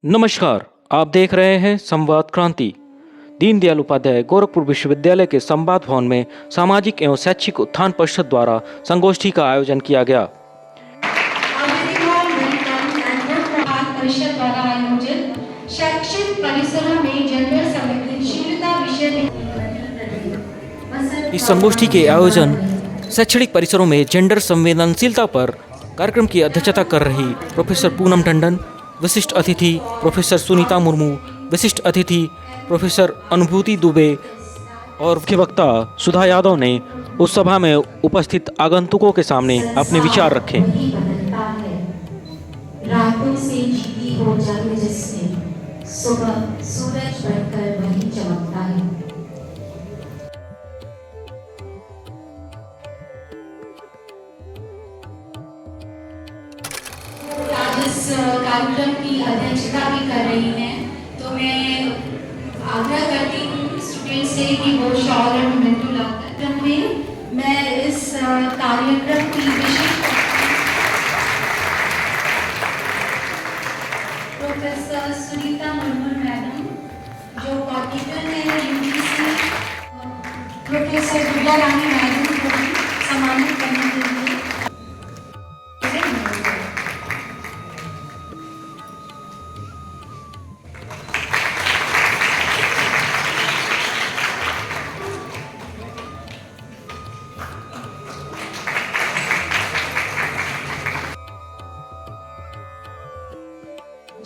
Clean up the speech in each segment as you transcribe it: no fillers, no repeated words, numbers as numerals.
नमस्कार, आप देख रहे हैं संवाद क्रांति। दीनदयाल उपाध्याय गोरखपुर विश्वविद्यालय के संवाद भवन में सामाजिक एवं शैक्षिक उत्थान परिषद द्वारा संगोष्ठी का आयोजन किया गया। परिषद द्वारा आयोजित शैक्षिक परिसरों में जेंडर संवेदनशीलता विषय इस संगोष्ठी के आयोजन शैक्षणिक परिसरों में जेंडर संवेदनशीलता पर कार्यक्रम की अध्यक्षता कर रही प्रोफेसर पूनम टंडन, विशिष्ट अतिथि प्रोफेसर सुनीता मुर्मू, विशिष्ट अतिथि प्रोफेसर अनुभूति दुबे और मुख्य वक्ता सुधा यादव ने उस सभा में उपस्थित आगंतुकों के सामने अपने विचार रखे। रातों से जीती हो जंग जिसने, सुबह सूरज बढ़कर वही चमकता है। आज इस कार्यक्रम की अध्यक्षता भी कर रही हैं, तो मैं आग्रह करती हूँ स्टूडेंट से कि वो शॉल और मोमेंटो लाकर में मैं इस कार्यक्रम की विशेष प्रोफेसर सुनीता मुर्मू मैडम जो कोऑर्डिनेटर हैं यूजीसी, प्रोफेसर दुर्गा रानी मैडम को भी सम्मानित करने के लिए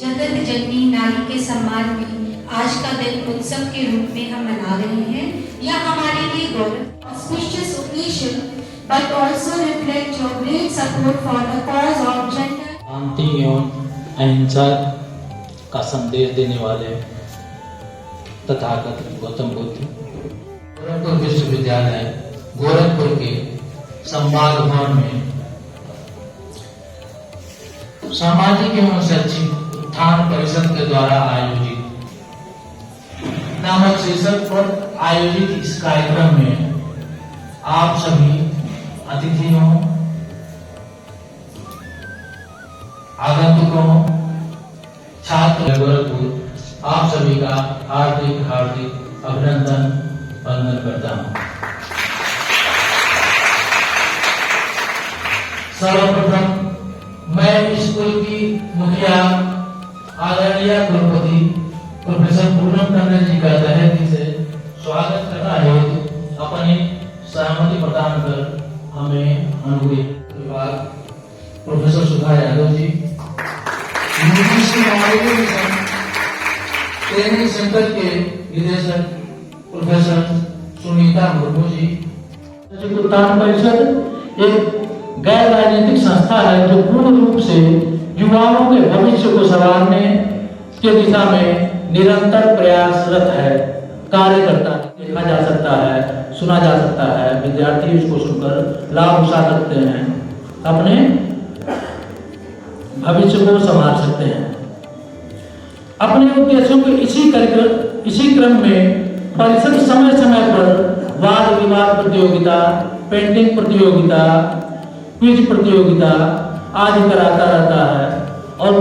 जगत जननी नारी के सम्मान में आज का दिन उत्सव के रूप में हम मना रहे हैं। यह हमारे लिए गौरव auspicious occasion but also reflect your great support for the cause of gender शांति एवं अहिंसा का संदेश देने वाले तथागत गौतम बुद्ध गोरखपुर विश्वविद्यालय गोरखपुर के संवाद भवन में सामाजिक एवं शैक्षिक उत्थान परिषद के द्वारा आयोजित नामक शीर्षक पर आयोजित इस कार्यक्रम में आप सभी अतिथियों, आगंतुकों, छात्र गोरखपुर आप सभी का हार्दिक हार्दिक अभिनंदन वंदन करता हूँ। सर्वप्रथम मैं स्कूल की मुखिया आदरणीय कुलपति प्रोफेसर पूनम टंडन जी का तहे दिल से स्वागत करना है। अपनी सहमति प्रदान कर हमें अनुग्रह विभाग प्रोफेसर सुधा Yadav ji, UGC training centre के निदेशक प्रोफेसर सुनीता मुर्मू जी। उत्थान परिषद एक गैर राजनीतिक संस्था है जो पूर्ण रूप से युवाओं के भविष्य को संवारने के दिशा में निरंतर प्रयासरत है। कार्य करता देखा जा सकता है, सुना जा सकता है, विद्यार्थी उसको सुनकर लाभ उठा सकते हैं, अपने भविष्य को संवार सकते हैं। अपने उद्देश्यों के इसी क्रम में परिषद समय समय पर वाद विवाद प्रतियोगिता, पेंटिंग प्रतियोगिता, क्विज प्रतियोगिता आदि कराता रहता है और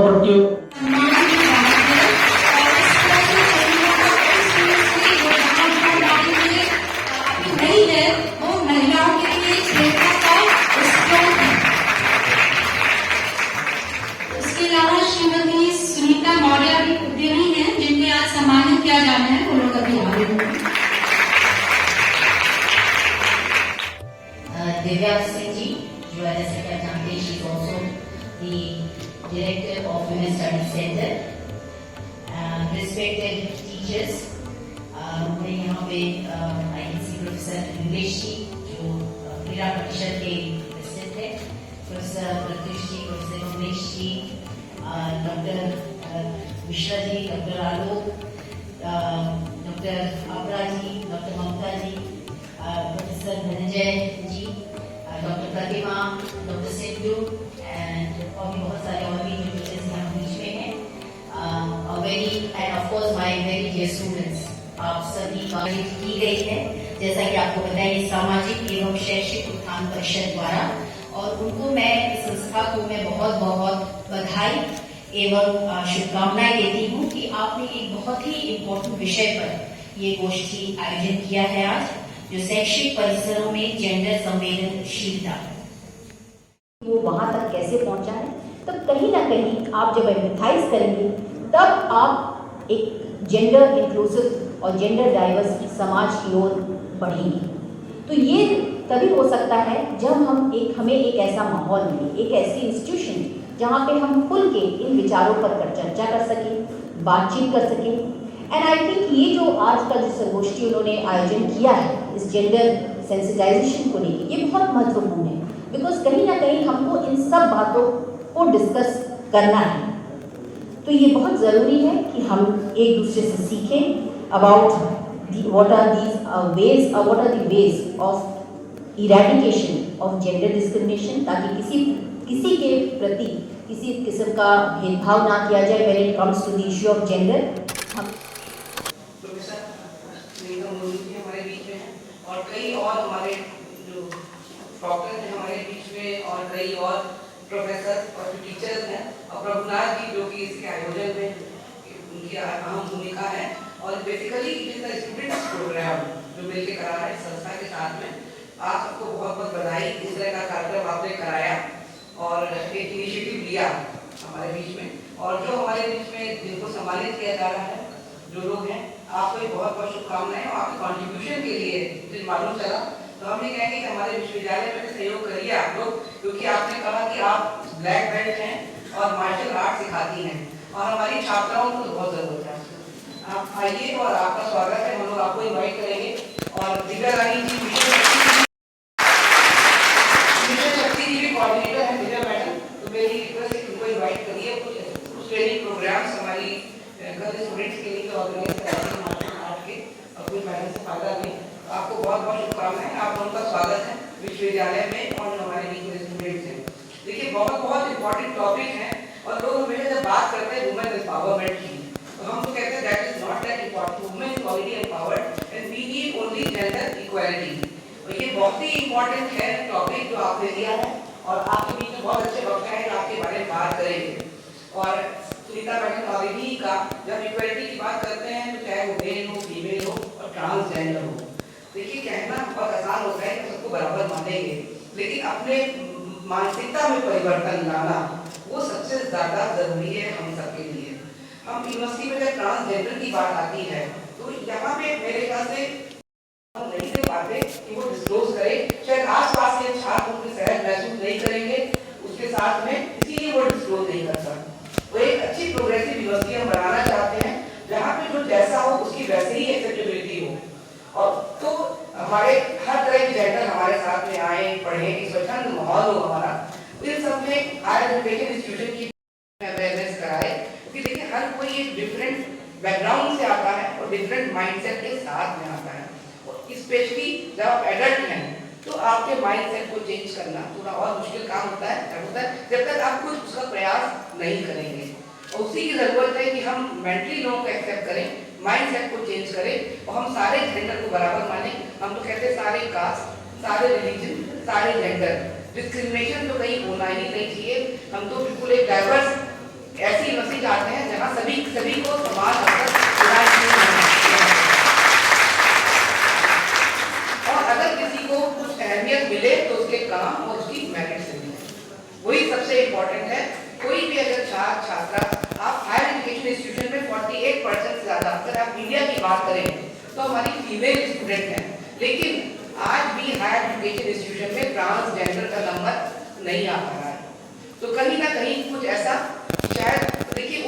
इसके अलावा श्रीमती सुनीता मौर्य भी उद्यमी हैं जिनके आज सम्मानित किया जाना है, वो लोग अभी आगे होंगे। दिव्या सिंह जी जो है जैसे कि आप जानते हैं, she is also the director of women studies centre. Respected teachers, हमारे यहाँ पे आईएनसी प्रोफेसर इंग्लिश जी जो क्रीड़ा परिषद के प्रेसिडेंट है, professor Pratyush ji, professor Umesh ji, doctor Mishra ji, doctor Alok, doctor Apra ji, doctor Mamta ji, professor Dhananjay ji, doctor Pratima, doctor Sidhu and और भी बहुत सारे और भी जो टीचर्स यहाँ बीच में हैं। Very end of course my very dear students, आप सभी का की गई है जैसा कि आपको बताया सामाजिक एवं शैक्षिक उत्थान परिषद द्वारा, और उनको मैं इस संस्था को मैं बहुत बहुत बधाई एवं शुभकामनाएं देती हूँ। आपने एक बहुत ही इम्पोर्टेंट विषय पर ये गोष्ठी आयोजन किया है आज, जो शैक्षिक परिसरों में जेंडर संवेदनशीलता, वो वहां तक कैसे पहुंचा है। तो कहीं ना कहीं आप जब एम्पैथाइज करेंगे तब आप एक जेंडर इंक्लूसिव और जेंडर डाइवर्स समाज की ओर बढ़ेंगे। तो ये तभी हो सकता है जब हमें एक ऐसा माहौल मिले, एक ऐसी इंस्टीट्यूशन जहाँ पे हम खुल के इन विचारों पर चर्चा कर सकें, बातचीत कर सकें। एंड आई थिंक ये जो आज का जो संगोष्ठी उन्होंने आयोजन किया है इस जेंडर सेंसिटाइजेशन को लेकर, ये बहुत महत्वपूर्ण है, बिकॉज कहीं ना कहीं हमको इन सब बातों को डिस्कस करना है। तो ये बहुत ज़रूरी है कि हम एक दूसरे से सीखें about what are the ways of eradication of gender discrimination, ताकि किसी के प्रति किसी किस्म का भेदभाव ना किया जाए when it comes to the issue of gender। Professor Sunita Murmu ji हमारे बीच में हैं और कई और हमारे जो डॉक्टर हैं हमारे बीच में और कई और प्रोफेसर और जो टीचर्स हैं और प्रभुनाथ जी जो कि इसके आयोजन में उनकी अहम भूमिका है। और basically it is the students program जो मिलकर करा रहे हैं संस्था के साथ में। आप सबको बहुत बहुत बधाई, इस तरह का कार्यक्रम आपने कराया और एक इनिशिएटिव लिया हमारे बीच में। और जो हमारे बीच में जिनको सम्मानित किया जा रहा है जो लोग हैं, आपको बहुत बहुत शुभकामनाएं और आपके कॉन्ट्रीब्यूशन के लिए मुझे मालूम चला। तो हम ये कहेंगे कि हमारे विश्वविद्यालय में सहयोग करिए आप लोग, क्योंकि आपने कहा कि आप ब्लैक बेल्ट हैं और मार्शल आर्ट सिखाती हैं और हमारी छात्राओं को बहुत जरूरत है। आप आइए और आपका स्वागत है, हम लोग आपको इनवाइट करेंगे। और दिव्या रानी जी मिशन शक्ति जी भी कोऑर्डिनेटर है दिव्या मैडम, तो मेरी रिक्वेस्ट है कि उनको इनवाइट करिए। कुछ ट्रेनिंग प्रोग्राम्स हमारी गर्ल स्टूडेंट्स के लिए ऑर्गेनाइज कराते हैं मार्शल आर्ट के, और कोई मैडम से फायदा नहीं। आपको बहुत बहुत शुभकामनाएं, आप लोगों का स्वागत है विश्वविद्यालय में और हमारे बीच में स्टूडेंट्स हैं। देखिए बहुत बहुत इंपॉर्टेंट टॉपिक है और लोग हमेशा जब बात करते हैं वुमेन एम्पावरमेंट की, तो हम तो कहते हैं that is not that important, women is already empowered and we need only gender equality. और ये बहुत ही इंपॉर्टेंट है टॉपिक जो आपने लिया है और आपके बीच में बहुत अच्छे वक्ता है जो आपके बारे में बात करेंगे। और सुनीता मैडम ऑलरेडी का जब इक्वालिटी की बात करते हैं तो चाहे वो मेल हो, फीमेल हो और ट्रांसजेंडर हो, देखिए कहना बहुत आसान होता है कि सबको बराबर मानेंगे, लेकिन अपने मानसिकता में परिवर्तन लाना वो सबसे ज्यादा जरूरी है हम सबके लिए। हम यूनिवर्सिटी में जब ट्रांसजेंडर की बात आती है तो यहाँ पे मेरे ख्याल से हम नहीं दे पाते कि वो डिस्क्लोज करे, शायद आसपास के छात्र उनके सहज महसूस नहीं करेंगे उसके साथ में, इसीलिए वो डिस्क्लोज नहीं करता। वो एक अच्छी प्रोग्रेसिव यूनिवर्सिटी हम बनाना चाहते हैं जहाँ पे जो जैसा हो उसकी वैसे ही एक्सेप्टेबिलिटी हो, और तो हमारे हर तरह के जेंडर हमारे साथ में आए, पढ़े, स्वच्छंद माहौल हो हमारा। इन सब में हायर एजुकेशन इंस्टीट्यूशन की अवेयरनेस कराए, क्योंकि देखिए हर कोई एक डिफरेंट बैकग्राउंड से आता है और डिफरेंट माइंडसेट के साथ में आता है। और स्पेशली जब आप एडल्ट हैं तो आपके माइंडसेट को चेंज करना थोड़ा और मुश्किल काम होता है जब तक आप कुछ उसका प्रयास नहीं करेंगे। और उसी की जरूरत है कि हम मेंटली लोगों को एक्सेप्ट करें, माइंडसेट को चेंज करें और हम सारे जेंडर को बराबर माने। हम तो कहते हैं सारे कास्ट, सारे रिलीजन, सारे जेंडर, डिस्क्रिमिनेशन तो कहीं होना ही नहीं चाहिए। हम तो बिल्कुल एक डाइवर्स ऐसी यूनिवर्सिटी चाहते हैं जहाँ सभी को समान और अगर किसी को कुछ अहमियत मिले तो उसके काम और उसकी मेरिट से मिले, वही सबसे इम्पोर्टेंट है। कोई भी अगर छात्रा आप हायर एजुकेशन इंस्टीट्यूशन में 48% से ज्यादा, अगर आप इंडिया की बात करें तो हमारी फीमेल स्टूडेंट हैं, लेकिन आज भी हायर एजुकेशन इंस्टीट्यूशन में ट्रांसजेंडर का नंबर नहीं आ पा रहा है। तो कहीं ना कहीं कुछ ऐसा शायद देखिए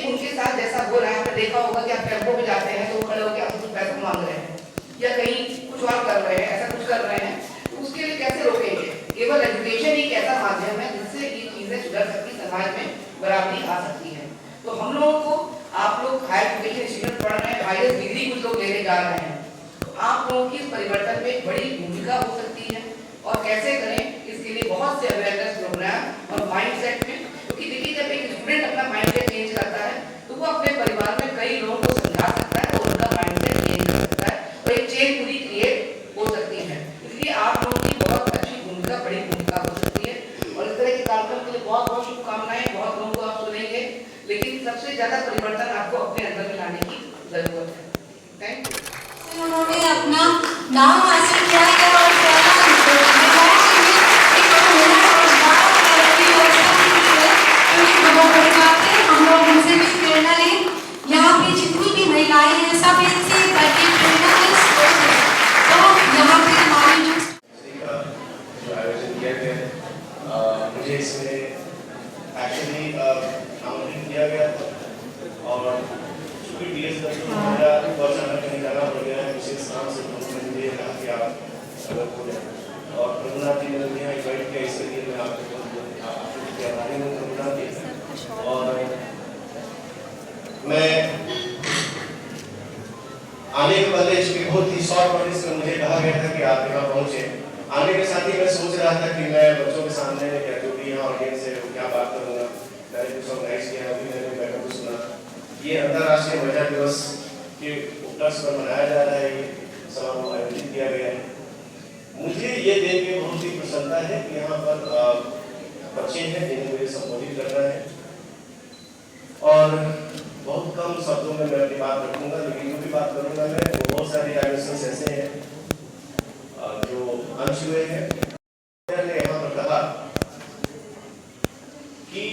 उनके साथ जैसा हो रहा है, आपने देखा होगा कि आप टेम्पो में जाते हैं तो खड़े होकर आपसे कुछ पैसा मांग रहे हैं या कहीं कुछ और कर रहे हैं, ऐसा कुछ कर रहे हैं, तो उसके लिए कैसे रोकेंगे? केवल एजुकेशन एक ऐसा माध्यम है जिससे ये चीजें सुधर सकती, समाज में बराबरी आ सकती है। तो हम लोगों को, आप लोग हायर एजुकेशन इंस्टीट्यूट पढ़ रहे हैं, हाईएस्ट डिग्री कुछ लोग लेने जा रहे हैं, तो आप लोगों की इस परिवर्तन में बड़ी भूमिका हो सकती है। और कैसे करें इसके लिए बहुत से अवेयरनेस प्रोग्राम और माइंडसेट में, क्योंकि देखिए जब एक स्टूडेंट अपना माइंडसेट चेंज करता है तो वो अपने परिवार में कई लोगों को समझा सकता है और उनका माइंडसेट चेंज कर सकता है और एक चेन पूरी क्रिएट हो सकती है। इसलिए आप लोगों की बहुत अच्छी भूमिका, बड़ी भूमिका हो सकती है। और इस तरह के कार्यक्रम के लिए बहुत बहुत शुभकामनाएं। बहुत लोगों को आप सुनेंगे, लेकिन सबसे ज्यादा परिवर्तन आपको अपने अंदर में लाने ज़रूरत है। Thank you. उन्होंने अपना नाम हासिल किया है और बहुत बड़ी बात है। हम लोग उनसे भी प्रेरणा लें। यहाँ पे जितनी भी महिलाएं हैं सब इनसे बढ़के प्रेरणा लें। तो यहाँ पे हमारी जो आयोजन किया गया है, मुझे इसमें एक्चुअली आमंत्रित किया गया था और चूँकि DS दफ्तर मेरा बहुत ज़्यादा कहीं जाना पड़ गया है विशेष काम से, तो उन्होंने मुझे कहा कि आप अगर हो जाए और रघुनाथ जी ने मुझे यहाँ इन्वाइट किया, इसके लिए मैं आपके आभारी हूँ रघुनाथ जी। और मैं आने के पहले चूँकि बहुत ही शॉर्ट नोटिस में मुझे कहा गया था कि आप यहाँ पहुँचे, आने के साथ ही मैं सोच रहा था कि मैं बच्चों के सामने क्या जो भी यहाँ ऑडियंस है वो क्या बात करूँगा। मैंने कुछ ऑर्गेनाइज किया, अभी मैंने बैठक को सुना। ये अंतर्राष्ट्रीय महिला दिवस के उपलक्ष्य पर मनाया जा रहा है, ये समारोह आयोजित किया गया है। मुझे ये देख के बहुत ही प्रसन्नता है कि यहाँ पर बच्चे हैं जिन्हें मुझे संबोधित करना है और बहुत कम शब्दों में मैं अपनी बात रखूँगा, लेकिन जो भी बात करूँगा मैं वो बहुत सारे डायमेंशंस ऐसे हैं जो अंश हुए हैं। मैंने यहाँ पर कहा कि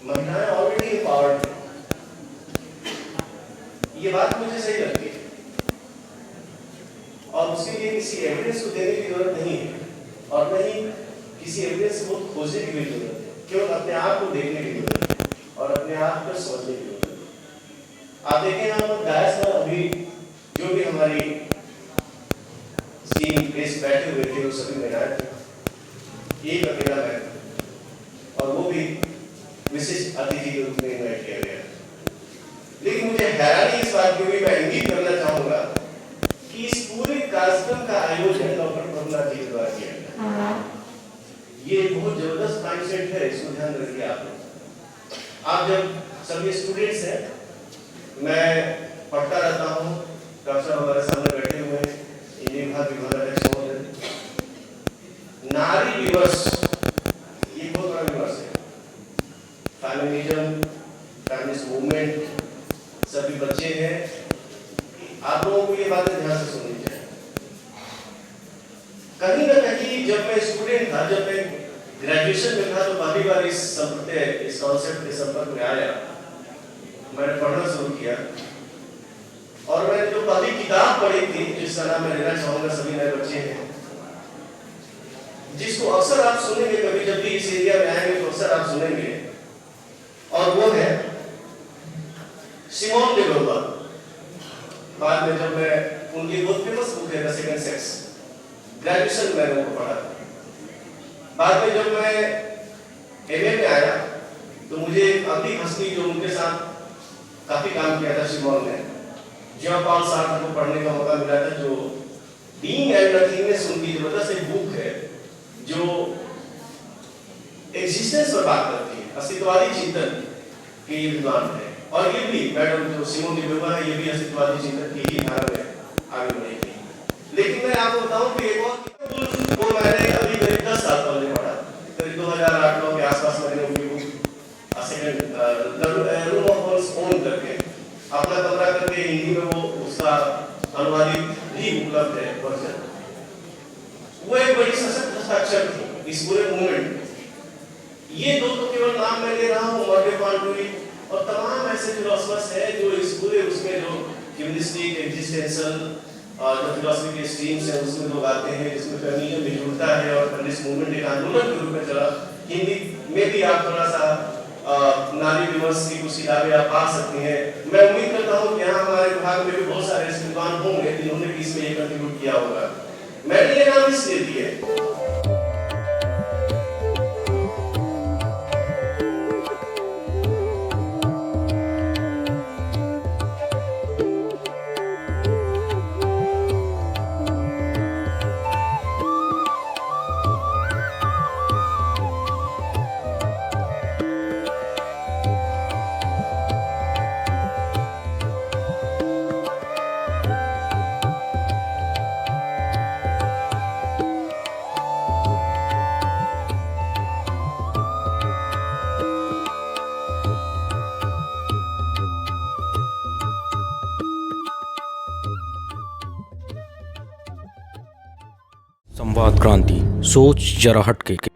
महिलाएं ऑलरेडी एम्पावर्ड हैं, ये बात मुझे सही लगती है और उसके लिए किसी एविडेंस को देने की जरूरत नहीं है और नहीं किसी एविडेंस को खोजने की भी जरूरत है, केवल अपने आप को देखने की जरूरत है और अपने आप को समझने की जरूरत है। आप देखें हम डायस में अभी जो भी हमारी टीम प्लेस बैठे हुए थे वो सभी महिलाएं थी, एक अकेला मैं और वो भी विशिष्ट अतिथि के रूप में इन्वाइट किया गया। लेकिन मुझे हैरानी इस बात की हुई, मैं इंगित करना चाहूंगा कि इस पूरे कार्यक्रम का आयोजन डॉक्टर प्रभुनाथ जी के द्वारा किया गया। ये बहुत जबरदस्त माइंडसेट है, इसको ध्यान रखिए आप लोग। आप जब सभी स्टूडेंट्स हैं, मैं पढ़ता रहता हूँ, डॉक्टर हमारे सामने बैठे हुए हैं, विभागाध्यक्ष महोदय। नारी दिवस ये बहुत बड़ा दिवस है, फेमिनिज्म, फेमिनिस्ट मूवमेंट, सभी बच्चे हैं, आप लोगों को ये बातें ध्यान से सुननी चाहिए। कहीं ना कहीं जब मैं स्टूडेंट था, जब मैं ग्रेजुएशन में था, तो पहली बार इस कॉन्सेप्ट के संपर्क में आया, मैंने पढ़ना शुरू किया और मैंने जो पहली किताब पढ़ी थी जिसका नाम मैं लेना चाहूंगा, सभी नए बच्चे हैं, जिसको अक्सर आप सुनेंगे, कभी जब भी इस एरिया में आएंगे तो अक्सर आप सुनेंगे, और वो है सिमोन डे beauvoir। बाद में जब मैं उनकी बहुत फेमस बुक है द सेकंड सेक्स, ग्रेजुएशन में मैंने उनको पढ़ा। बाद में जब मैं एमए में आया तो मुझे अगली हस्ती जो उनके साथ काफी काम किया था सिमोन ने, जॉन पॉल सार्त्र को पढ़ने का मौका मिला था, जो बीइंग एंड नथिंगनेस उनकी जबरदस्त एक बुक है जो एग्जिस्टेंस पर बात करती है, अस्तित्ववादी चिंतन के ये विद्वान है। और ये भी मैडम जो सिमोन डे beauvoir है, ये भी अस्तित्ववादी चिंतन की ही धारा में आगे बढ़ेगी। लेकिन मैं आपको बताऊं कि एक और वो मैंने अभी करीब 10 साल पहले पढ़ा, करीब 2008-9 के आसपास मैंने उनकी book room of one's own करके अपना कमरा करके हिंदी में वो उसका अनुवादित भी उपलब्ध है वर्जन। वो एक बड़ी सशक्त हस्ताक्षर थी इस पूरे मूवमेंट। ये दो तो केवल नाम मैं ले रहा हूँ, मॉर्टे कॉन्ट्री और तमाम ऐसे फिलोसफर्स हैं जो इस पूरे उसमें जो ह्यूमनिस्टिक एग्जिस्टेंशियल जो फिलोसफी के स्ट्रीम्स हैं उसमें लोग आते हैं, जिसमें फेमिनिज्म भी जुड़ता है और फेमिनिस्ट मूवमेंट एक आंदोलन के रूप में चला। हिंदी में भी आप थोड़ा सा नारी दिवस की कुछ किताबें आप पा सकती हैं। मैं उम्मीद करता हूँ कि यहाँ हमारे विभाग में भी बहुत सारे ऐसे विद्वान होंगे जिन्होंने भी इसमें ये कंट्रीब्यूट किया होगा। मैंने ये नाम इसलिए दिया संवाद क्रांति, सोच जरा हटके।